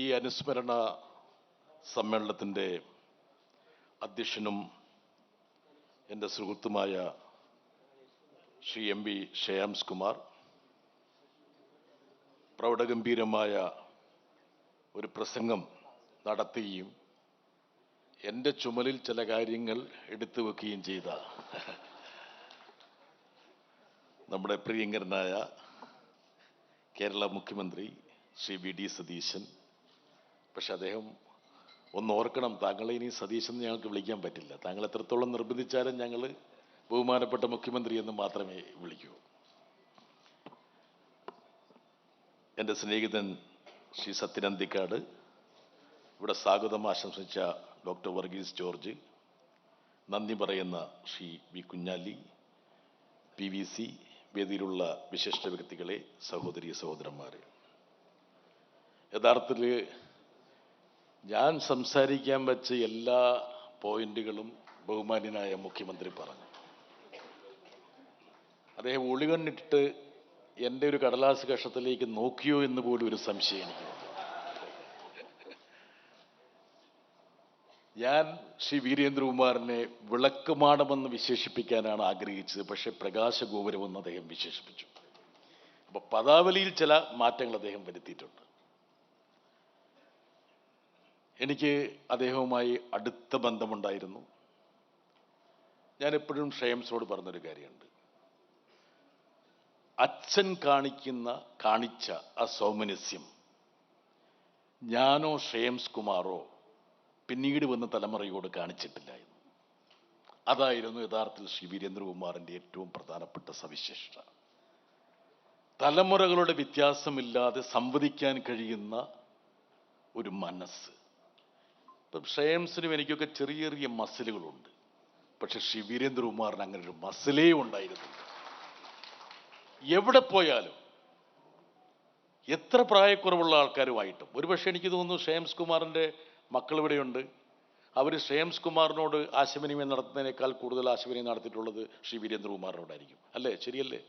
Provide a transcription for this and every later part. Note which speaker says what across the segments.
Speaker 1: ഈ അനുസ്മരണ സമ്മേളനത്തിൻ്റെ അധ്യക്ഷനും എൻ്റെ സുഹൃത്തുമായ ശ്രീ MP ശ്രേയാംസ് കുമാർ പ്രൗഢഗംഭീരമായ ഒരു പ്രസംഗം നടത്തുകയും എൻ്റെ ചുമലിൽ ചില കാര്യങ്ങൾ എടുത്തു വെക്കുകയും ചെയ്ത നമ്മുടെ പ്രിയങ്കരനായ കേരള മുഖ്യമന്ത്രി ശ്രീ VD സതീശൻ. പക്ഷെ അദ്ദേഹം ഒന്ന് ഓർക്കണം, താങ്കളെ ഇനി സതീശൻ ഞങ്ങൾക്ക് വിളിക്കാൻ പറ്റില്ല. താങ്കൾ എത്രത്തോളം നിർബന്ധിച്ചാലും ഞങ്ങൾ ബഹുമാനപ്പെട്ട മുഖ്യമന്ത്രി എന്ന് മാത്രമേ വിളിക്കൂ. എൻ്റെ സ്നേഹിതൻ ശ്രീ സത്യൻ അന്തിക്കാട്, ഇവിടെ സ്വാഗതം ആശംസിച്ച ഡോക്ടർ വർഗീസ് ജോർജ്, നന്ദി പറയുന്ന ശ്രീ V കുഞ്ഞാലി, PVC, വേദിയിലുള്ള വിശിഷ്ട വ്യക്തികളെ, സഹോദരി സഹോദരന്മാരെ, യഥാർത്ഥത്തിൽ ഞാൻ സംസാരിക്കാൻ വെച്ച എല്ലാ പോയിന്റുകളും ബഹുമാന്യനായ മുഖ്യമന്ത്രി പറഞ്ഞു. അദ്ദേഹം ഒളികണ്ണിട്ട് എൻ്റെ ഒരു കടലാസ് കഷത്തിലേക്ക് നോക്കിയോ എന്ന് പോലും ഒരു സംശയം എനിക്ക്. ഞാൻ ശ്രീ വീരേന്ദ്രകുമാറിനെ വിളക്കുമാടമെന്ന് വിശേഷിപ്പിക്കാനാണ് ആഗ്രഹിച്ചത്, പക്ഷെ പ്രകാശഗോപുരമെന്ന് അദ്ദേഹം വിശേഷിപ്പിച്ചു. അപ്പൊ പദാവലിയിൽ ചില മാറ്റങ്ങൾ അദ്ദേഹം വരുത്തിയിട്ടുണ്ട്. എനിക്ക് അദ്ദേഹവുമായി അടുത്ത ബന്ധമുണ്ടായിരുന്നു. ഞാൻ എപ്പോഴും ശ്രേയംസിനോട് പറഞ്ഞൊരു കാര്യമുണ്ട്, അച്ഛൻ കാണിച്ച ആ സൗമനസ്യം ഞാനോ ശ്രേയംസ് കുമാറോ പിന്നീട് വന്ന തലമുറയോട് കാണിച്ചിട്ടില്ലായിരുന്നു. അതായിരുന്നു യഥാർത്ഥത്തിൽ ശ്രീ വീരേന്ദ്രകുമാറിൻ്റെ ഏറ്റവും പ്രധാനപ്പെട്ട സവിശേഷത. തലമുറകളുടെ വ്യത്യാസമില്ലാതെ സംവദിക്കാൻ കഴിയുന്ന ഒരു മനസ്സ്. ഇപ്പം ശ്രേയംസിനും എനിക്കൊക്കെ ചെറിയ ചെറിയ മസിലുകളുണ്ട്, പക്ഷെ ശ്രീ വീരേന്ദ്രകുമാറിന് അങ്ങനെ ഒരു മസിലേ ഉണ്ടായിരുന്നു. എവിടെ പോയാലും എത്ര പ്രായക്കുറവുള്ള ആൾക്കാരുമായിട്ടും, ഒരുപക്ഷെ എനിക്ക് തോന്നുന്നു ശ്രേയംസ് കുമാറിൻ്റെ മക്കൾ ഇവിടെയുണ്ട്, അവർ ശ്രേയംസ് കുമാറിനോട് ആശയവിനിമയം നടത്തുന്നതിനേക്കാൾ കൂടുതൽ ആശയവിനിമയം നടത്തിയിട്ടുള്ളത് ശ്രീ വീരേന്ദ്രകുമാറിനോടായിരിക്കും. അല്ലേ? ശരിയല്ലേ?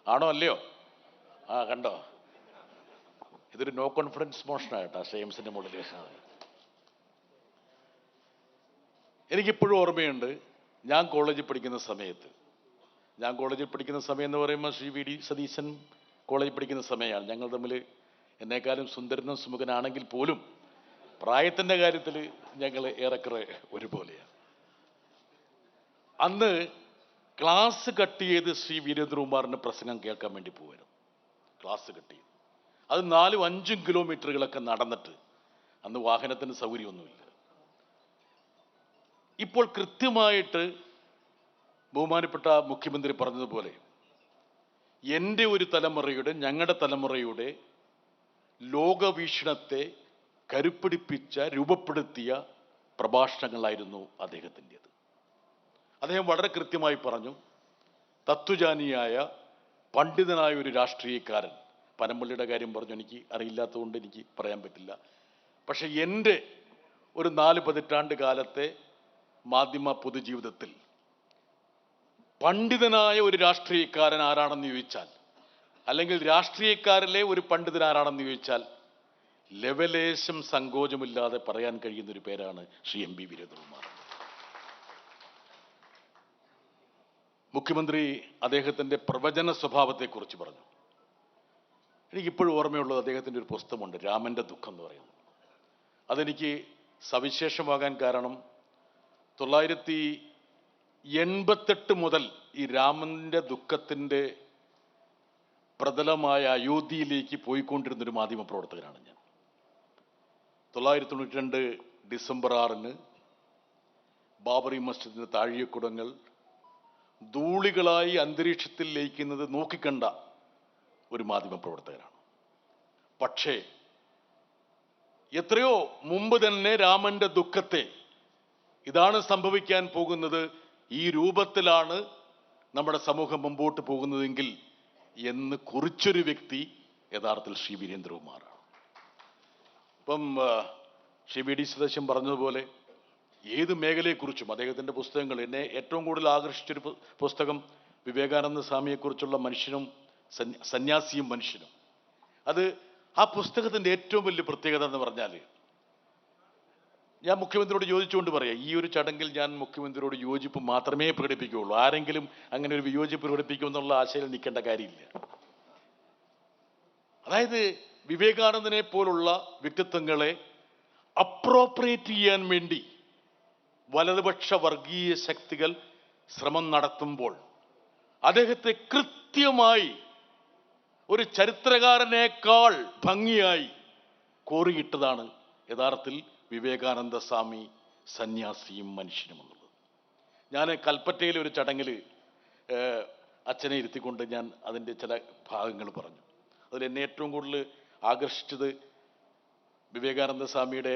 Speaker 1: ആണോ അല്ലയോ? കണ്ടോ, ഇതൊരു നോ കോൺഫിഡൻസ് മോഷനായിട്ടാ ശ്രേയംസിന്റെ മോഡുലേഷൻ. എനിക്കിപ്പോഴും ഓർമ്മയുണ്ട്, ഞാൻ കോളേജിൽ പഠിക്കുന്ന സമയം എന്ന് പറയുമ്പോൾ ശ്രീ VD സതീശൻ കോളേജിൽ പഠിക്കുന്ന സമയമാണ്. ഞങ്ങൾ തമ്മിൽ എന്നെക്കാളും സുന്ദരനും സുമുഖനാണെങ്കിൽ പോലും പ്രായത്തിൻ്റെ കാര്യത്തിൽ ഞങ്ങൾ ഏറെക്കുറെ ഒരുപോലെയാണ്. അന്ന് ക്ലാസ് കട്ട് ചെയ്ത് ശ്രീ വീരേന്ദ്രകുമാറിൻ്റെ പ്രസംഗം കേൾക്കാൻ വേണ്ടി പോവുമായിരുന്നു. ക്ലാസ് കട്ട് ചെയ്ത് അത് 4-5 കിലോമീറ്ററുകളൊക്കെ നടന്നിട്ട്, അന്ന് വാഹനത്തിന് സൗകര്യമൊന്നുമില്ല. ഇപ്പോൾ കൃത്യമായിട്ട് ബഹുമാനപ്പെട്ട മുഖ്യമന്ത്രി പറഞ്ഞതുപോലെ എൻ്റെ ഒരു തലമുറയുടെ, ഞങ്ങളുടെ തലമുറയുടെ ലോകവീക്ഷണത്തെ കരുപ്പിടിപ്പിച്ച, രൂപപ്പെടുത്തിയ പ്രഭാഷണങ്ങളായിരുന്നു അദ്ദേഹത്തിൻ്റെത്. അദ്ദേഹം വളരെ കൃത്യമായി പറഞ്ഞു, തത്വജ്ഞാനിയായ പണ്ഡിതനായ ഒരു രാഷ്ട്രീയക്കാരൻ. പനമ്പള്ളിയുടെ കാര്യം പറഞ്ഞു, എനിക്ക് അറിയില്ലാത്തതുകൊണ്ട് എനിക്ക് പറയാൻ പറ്റില്ല. പക്ഷെ എൻ്റെ ഒരു 4 പതിറ്റാണ്ട് കാലത്തെ മാധ്യമ പൊതുജീവിതത്തിൽ പണ്ഡിതനായ ഒരു രാഷ്ട്രീയക്കാരൻ ആരാണെന്ന് ചോദിച്ചാൽ, അല്ലെങ്കിൽ രാഷ്ട്രീയക്കാരിലെ ഒരു പണ്ഡിതൻ ആരാണെന്ന് ചോദിച്ചാൽ, ലെവലേശം സങ്കോചമില്ലാതെ പറയാൻ കഴിയുന്ന ഒരു പേരാണ് ശ്രീ MP വീരേന്ദ്രകുമാർ. മുഖ്യമന്ത്രി അദ്ദേഹത്തിൻ്റെ പ്രവചന സ്വഭാവത്തെക്കുറിച്ച് പറഞ്ഞു. എനിക്കിപ്പോഴും ഓർമ്മയുള്ളത് അദ്ദേഹത്തിൻ്റെ ഒരു പുസ്തകമുണ്ട്, രാമൻ്റെ ദുഃഖം എന്ന് പറയുന്നത്. അതെനിക്ക് സവിശേഷമാകാൻ കാരണം 988 മുതൽ ഈ രാമൻ്റെ ദുഃഖത്തിൻ്റെ പ്രതലമായ അയോധ്യയിലേക്ക് പോയിക്കൊണ്ടിരുന്നൊരു മാധ്യമ പ്രവർത്തകനാണ് ഞാൻ. 992 ഡിസംബർ 6-ന് ബാബറി മസ്ജിദിൻ്റെ താഴികക്കുടങ്ങൾ ധൂളികളായി അന്തരീക്ഷത്തിൽ ലയിക്കുന്നത് നോക്കിക്കണ്ട ഒരു മാധ്യമ പ്രവർത്തകനാണ്. പക്ഷേ എത്രയോ മുമ്പ് തന്നെ രാമന്റെ ദുഃഖത്തെ, ഇതാണ് സംഭവിക്കാൻ പോകുന്നത്, ഈ രൂപത്തിലാണ് നമ്മുടെ സമൂഹം മുമ്പോട്ട് പോകുന്നതെങ്കിൽ എന്ന് കുറിച്ചൊരു വ്യക്തി യഥാർത്ഥത്തിൽ ശ്രീ വീരേന്ദ്രകുമാറാണ്. ഇപ്പം ശ്രീ VD സതീശൻ പറഞ്ഞതുപോലെ ഏത് മേഖലയെക്കുറിച്ചും അദ്ദേഹത്തിൻ്റെ പുസ്തകങ്ങൾ, എന്നെ ഏറ്റവും കൂടുതൽ ആകർഷിച്ചൊരു പുസ്തകം വിവേകാനന്ദ സ്വാമിയെക്കുറിച്ചുള്ള മനുഷ്യനും സന്യാസിയും മനുഷ്യനും. അത് ആ പുസ്തകത്തിന്റെ ഏറ്റവും വലിയ പ്രത്യേകത എന്ന് പറഞ്ഞാൽ, ഞാൻ മുഖ്യമന്ത്രിയോട് ചോദിച്ചുകൊണ്ട് പറയാം, ഈ ഒരു ചടങ്ങിൽ ഞാൻ മുഖ്യമന്ത്രിയോട് യോജിപ്പ് മാത്രമേ പ്രകടിപ്പിക്കുകയുള്ളൂ. ആരെങ്കിലും അങ്ങനെ ഒരു വിയോജിപ്പ് പ്രകടിപ്പിക്കുമെന്നുള്ള ആശയിൽ നിൽക്കേണ്ട കാര്യമില്ല. അതായത് വിവേകാനന്ദനെ പോലുള്ള വ്യക്തിത്വങ്ങളെ അപ്രോപ്രിയേറ്റ് ചെയ്യാൻ വേണ്ടി വലതുപക്ഷ വർഗീയ ശക്തികൾ ശ്രമം നടത്തുമ്പോൾ അദ്ദേഹത്തെ കൃത്യമായി ഒരു ചരിത്രകാരനേക്കാൾ ഭംഗിയായി കോറിയിട്ടതാണ് യഥാർത്ഥത്തിൽ വിവേകാനന്ദ സ്വാമി സന്യാസിയും മനുഷ്യനും എന്നുള്ളത്. ഞാൻ കൽപ്പറ്റയിലെ ഒരു ചടങ്ങിൽ അച്ഛനെ ഇരുത്തിക്കൊണ്ട് ഞാൻ അതിൻ്റെ ചില ഭാഗങ്ങൾ പറഞ്ഞു. അതിൽ എന്നെ ഏറ്റവും കൂടുതൽ ആകർഷിച്ചത് വിവേകാനന്ദ സ്വാമിയുടെ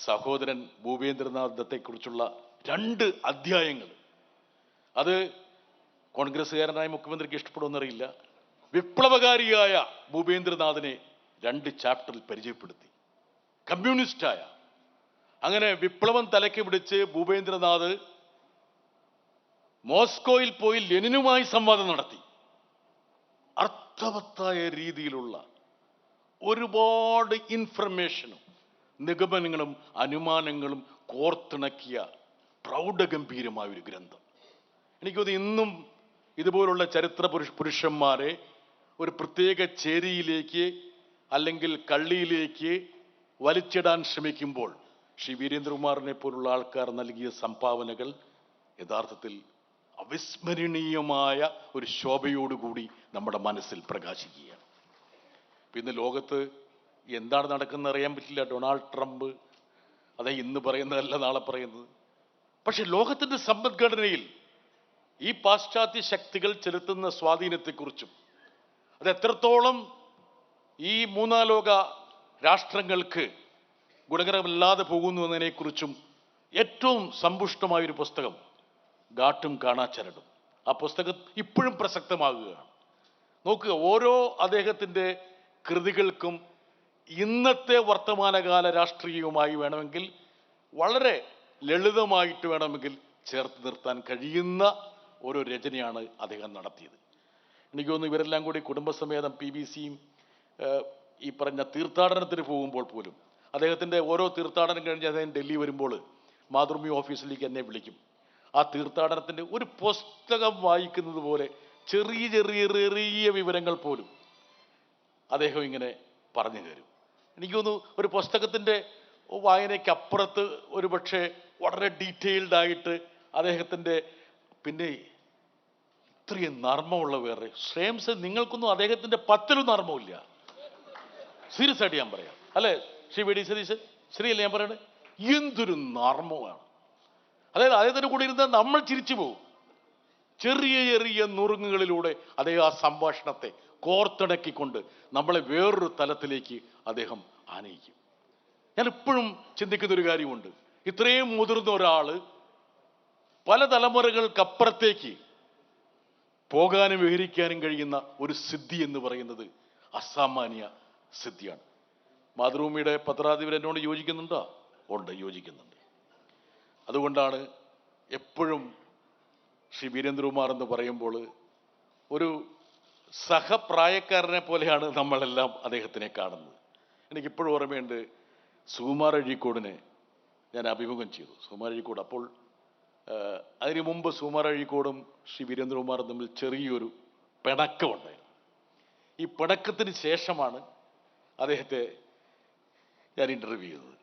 Speaker 1: സഹോദരൻ ഭൂപേന്ദ്രനാഥ് ദത്തെക്കുറിച്ചുള്ള 2 അധ്യായങ്ങൾ. അത് കോൺഗ്രസ്സുകാരനായ മുഖ്യമന്ത്രിക്ക് ഇഷ്ടപ്പെടുമെന്നറിയില്ല. വിപ്ലവകാരിയായ ഭൂപേന്ദ്രനാഥിനെ 2 ചാപ്റ്ററിൽ പരിചയപ്പെടുത്തി. കമ്മ്യൂണിസ്റ്റായ, അങ്ങനെ വിപ്ലവം തലയ്ക്ക് പിടിച്ച് ഭൂപേന്ദ്രനാഥ് മോസ്കോയിൽ പോയി ലെനിനുമായി സംവാദം നടത്തി. അർത്ഥവത്തായ രീതിയിലുള്ള ഒരുപാട് ഇൻഫർമേഷനും നിഗമനങ്ങളും അനുമാനങ്ങളും കോർത്തിണക്കിയ പ്രൗഢഗംഭീരമായ ഒരു ഗ്രന്ഥം. എനിക്കത് ഇന്നും ഇതുപോലുള്ള ചരിത്ര പുരുഷന്മാരെ ഒരു പ്രത്യേക ചേരിയിലേക്ക് അല്ലെങ്കിൽ കള്ളിയിലേക്ക് വലിച്ചിടാൻ ശ്രമിക്കുമ്പോൾ ശ്രീ വീരേന്ദ്രകുമാറിനെ പോലുള്ള ആൾക്കാർ നൽകിയ സംഭാവനകൾ യഥാർത്ഥത്തിൽ അവിസ്മരണീയമായ ഒരു ശോഭയോടുകൂടി നമ്മുടെ മനസ്സിൽ പ്രകാശിക്കുകയാണ്. പിന്നെ ലോകത്ത് എന്താണ് നടക്കുന്നത് അറിയാൻ പറ്റില്ല. ഡൊണാൾഡ് ട്രംപ് അതെ ഇന്ന് പറയുന്നതല്ല നാളെ പറയുന്നത്. പക്ഷെ ലോകത്തിന്റെ സമ്പദ്ഘടനയിൽ ഈ പാശ്ചാത്യ ശക്തികൾ ചെലുത്തുന്ന സ്വാധീനത്തെക്കുറിച്ചും അത് എത്രത്തോളം ഈ മൂന്നാം ലോക രാഷ്ട്രങ്ങൾക്ക് ഗുണകരമല്ലാതെ പോകുന്നു എന്നതിനെക്കുറിച്ചും ഏറ്റവും സമ്പുഷ്ടമായൊരു പുസ്തകം ഗാട്ടും കാണാച്ചരടും. ആ പുസ്തകം ഇപ്പോഴും പ്രസക്തമാകുകയാണ്. നോക്കുക, ഓരോ അദ്ദേഹത്തിൻ്റെ കൃതികൾക്കും ഇന്നത്തെ വർത്തമാനകാല രാഷ്ട്രീയവുമായി വേണമെങ്കിൽ വളരെ ലളിതമായിട്ട് വേണമെങ്കിൽ ചേർത്ത് നിർത്താൻ കഴിയുന്ന ഓരോ രചനയാണ് അദ്ദേഹം നടത്തിയത്. എനിക്ക് തോന്നുന്നു ഇവരെല്ലാം കൂടി കുടുംബസമേതം PBCയും ഈ പറഞ്ഞ തീർത്ഥാടനത്തിന് പോകുമ്പോൾ പോലും അദ്ദേഹത്തിൻ്റെ ഓരോ തീർത്ഥാടനം കഴിഞ്ഞ് അദ്ദേഹം ഡൽഹി വരുമ്പോൾ മാതൃഭൂമി ഓഫീസിലേക്ക് എന്നെ വിളിക്കും. ആ തീർത്ഥാടനത്തിൻ്റെ ഒരു പുസ്തകം വായിക്കുന്നത് പോലെ ചെറിയ ചെറിയ ചെറിയ വിവരങ്ങൾ പോലും അദ്ദേഹം ഇങ്ങനെ പറഞ്ഞു തരും. എനിക്ക് തോന്നുന്നു ഒരു പുസ്തകത്തിൻ്റെ വായനയ്ക്കപ്പുറത്ത് ഒരു പക്ഷേ വളരെ ഡീറ്റെയിൽഡ് ആയിട്ട് അദ്ദേഹത്തിൻ്റെ പിന്നെ ഇത്രയും നർമ്മമുള്ള വേറെ ശ്രേംസ് നിങ്ങൾക്കൊന്നും അദ്ദേഹത്തിൻ്റെ 10 നർമ്മമില്ല. സീരിയസ് ആയിട്ട് ഞാൻ പറയാം, അല്ലേ ശ്രീ വി ഡി സതീശൻ? ശരിയല്ലേ ഞാൻ പറയണേ? എന്തൊരു നർമ്മമാണ്. അതായത് അദ്ദേഹത്തിൻ്റെ കൂടെ ഇരുന്ന് നമ്മൾ ചിരിച്ചു പോകും. ചെറിയ ചെറിയ നുറുങ്ങുകളിലൂടെ അദ്ദേഹം ആ സംഭാഷണത്തെ കോർത്തിണക്കിക്കൊണ്ട് നമ്മളെ വേറൊരു തലത്തിലേക്ക് അദ്ദേഹം ആനയിക്കും. ഞാൻ ഇപ്പോഴും ചിന്തിക്കുന്നൊരു കാര്യമുണ്ട്. ഇത്രയും മുതിർന്ന ഒരാൾ പല തലമുറകൾക്കപ്പുറത്തേക്ക് പോകാനും വിഹരിക്കാനും കഴിയുന്ന ഒരു സിദ്ധി എന്ന് പറയുന്നത് അസാമാന്യ സിദ്ധിയാണ്. മാതൃഭൂമിയുടെ പത്രാധിപർ എന്നോട് യോജിക്കുന്നുണ്ടോ? ഉണ്ട്, യോജിക്കുന്നുണ്ട്. അതുകൊണ്ടാണ് എപ്പോഴും ശ്രീ വീരേന്ദ്രകുമാർ എന്ന് പറയുമ്പോൾ ഒരു സഹപ്രായക്കാരനെ പോലെയാണ് നമ്മളെല്ലാം അദ്ദേഹത്തിനെ കാണുന്നത്. എനിക്കിപ്പോഴും ഓർമ്മയുണ്ട്, സുകുമാർ അഴീക്കോടിനെ ഞാൻ അഭിമുഖം ചെയ്തു. സുകുമാർ അഴീക്കോട് അപ്പോൾ അതിനു മുമ്പ് സുകുമാർ അഴീക്കോടും ശ്രീ വീരേന്ദ്രകുമാറും തമ്മിൽ ചെറിയൊരു പിണക്കമുണ്ടായിരുന്നു. ഈ പിണക്കത്തിന് ശേഷമാണ് അദ്ദേഹത്തെ ഞാൻ ഇൻ്റർവ്യൂ ചെയ്തത്.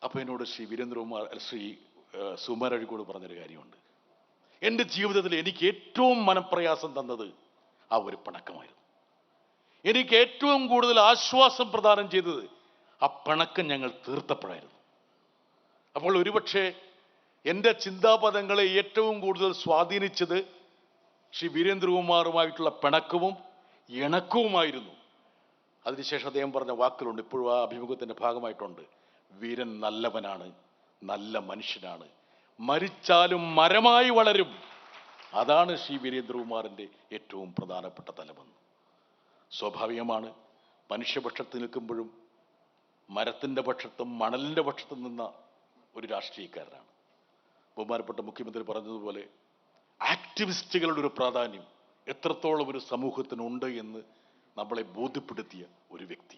Speaker 1: അപ്പോൾ എന്നോട് ശ്രീ സുകുമാർ അഴീക്കോട് പറഞ്ഞൊരു കാര്യമുണ്ട്. എൻ്റെ ജീവിതത്തിൽ എനിക്ക് ഏറ്റവും മനപ്രയാസം തന്നത് ആ ഒരു പിണക്കമായിരുന്നു. എനിക്ക് ഏറ്റവും കൂടുതൽ ആശ്വാസം പ്രദാനം ചെയ്തത് ആ പിണക്കം ഞങ്ങൾ തീർത്തപ്പോഴായിരുന്നു. അപ്പോൾ ഒരുപക്ഷെ എൻ്റെ ചിന്താപഥങ്ങളെ ഏറ്റവും കൂടുതൽ സ്വാധീനിച്ചത് ശ്രീ വീരേന്ദ്രകുമാറുമായിട്ടുള്ള പിണക്കവും ഇണക്കവുമായിരുന്നു. അതിനുശേഷം അദ്ദേഹം പറഞ്ഞ വാക്കുകളുണ്ട്, ഇപ്പോഴും ആ അഭിമുഖത്തിൻ്റെ ഭാഗമായിട്ടുണ്ട്. വീരൻ നല്ലവനാണ്, നല്ല മനുഷ്യനാണ്, മരിച്ചാലും മരമായി വളരും. അതാണ് ശ്രീ വീരേന്ദ്രകുമാറിൻ്റെ ഏറ്റവും പ്രധാനപ്പെട്ട തലമെന്ന്. സ്വാഭാവികമാണ്, മനുഷ്യപക്ഷത്ത് നിൽക്കുമ്പോഴും മരത്തിൻ്റെ പക്ഷത്തും മണലിൻ്റെ പക്ഷത്തും നിന്ന ഒരു രാഷ്ട്രീയക്കാരനാണ്. ബഹുമാനപ്പെട്ട മുഖ്യമന്ത്രി പറഞ്ഞതുപോലെ ആക്ടിവിസ്റ്റുകളുടെ ഒരു പ്രാധാന്യം എത്രത്തോളം ഒരു സമൂഹത്തിനുണ്ട് എന്ന് നമ്മളെ ബോധ്യപ്പെടുത്തിയ ഒരു വ്യക്തി.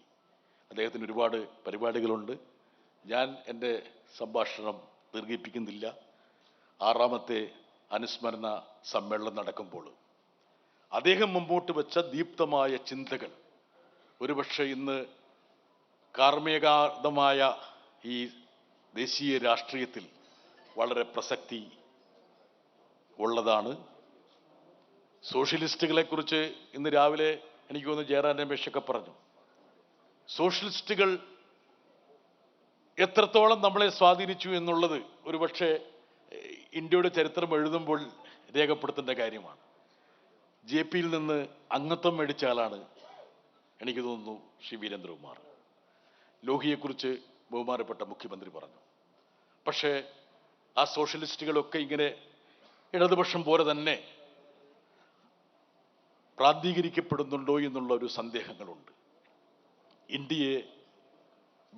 Speaker 1: അദ്ദേഹത്തിന് ഒരുപാട് പരിപാടികളുണ്ട്. ഞാൻ എൻ്റെ സംഭാഷണം ദീർഘിപ്പിക്കുന്നില്ല. 6ാമത്തെ അനുസ്മരണ സമ്മേളനം നടക്കുമ്പോൾ അദ്ദേഹം മുമ്പോട്ട് വെച്ച ദീപ്തമായ ചിന്തകൾ ഒരുപക്ഷെ ഇന്ന് കാർമ്മികാതമായ ഈ ദേശീയ രാഷ്ട്രീയത്തിൽ വളരെ പ്രസക്തി ഉള്ളതാണ്. സോഷ്യലിസ്റ്റുകളെക്കുറിച്ച് ഇന്ന് രാവിലെ എനിക്ക് തോന്നുന്നു ജയറാം രമേശൊക്കെ പറഞ്ഞു. സോഷ്യലിസ്റ്റുകൾ എത്രത്തോളം നമ്മളെ സ്വാധീനിച്ചു എന്നുള്ളത് ഒരുപക്ഷെ ഇന്ത്യയുടെ ചരിത്രം എഴുതുമ്പോൾ രേഖപ്പെടുത്തേണ്ട കാര്യമാണ്. JP-യിൽ നിന്ന് അംഗത്വം മേടിച്ച ആളാണ് എനിക്ക് തോന്നുന്നു ശ്രീ വീരേന്ദ്രകുമാർ. ലോഹിയെക്കുറിച്ച് ബഹുമാനപ്പെട്ട മുഖ്യമന്ത്രി പറഞ്ഞു. പക്ഷേ ആ സോഷ്യലിസ്റ്റുകളൊക്കെ ഇങ്ങനെ ഇടതുപക്ഷം പോലെ തന്നെ പ്രാന്തീകരിക്കപ്പെടുന്നുണ്ടോ എന്നുള്ള ഒരു സന്ദേഹങ്ങളുണ്ട്. ഇന്ത്യയെ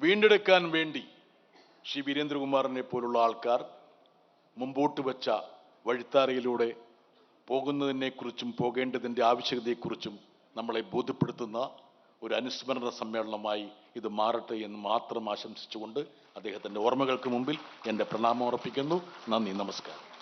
Speaker 1: വീണ്ടെടുക്കാൻ വേണ്ടി ശ്രീ വീരേന്ദ്രകുമാറിനെ പോലുള്ള ആൾക്കാർ മുമ്പോട്ട് വെച്ച വഴിത്താരയിലൂടെ പോകുന്നതിനെക്കുറിച്ചും പോകേണ്ടതിൻ്റെ ആവശ്യകതയെക്കുറിച്ചും നമ്മളെ ബോധ്യപ്പെടുത്തുന്ന ഒരു അനുസ്മരണ സമ്മേളനമായി ഇത് മാറട്ടെ എന്ന് മാത്രം ആശംസിച്ചുകൊണ്ട് അദ്ദേഹത്തിൻ്റെ ഓർമ്മകൾക്ക് മുമ്പിൽ എൻ്റെ പ്രണാമം അർപ്പിക്കുന്നു. നന്ദി, നമസ്കാരം.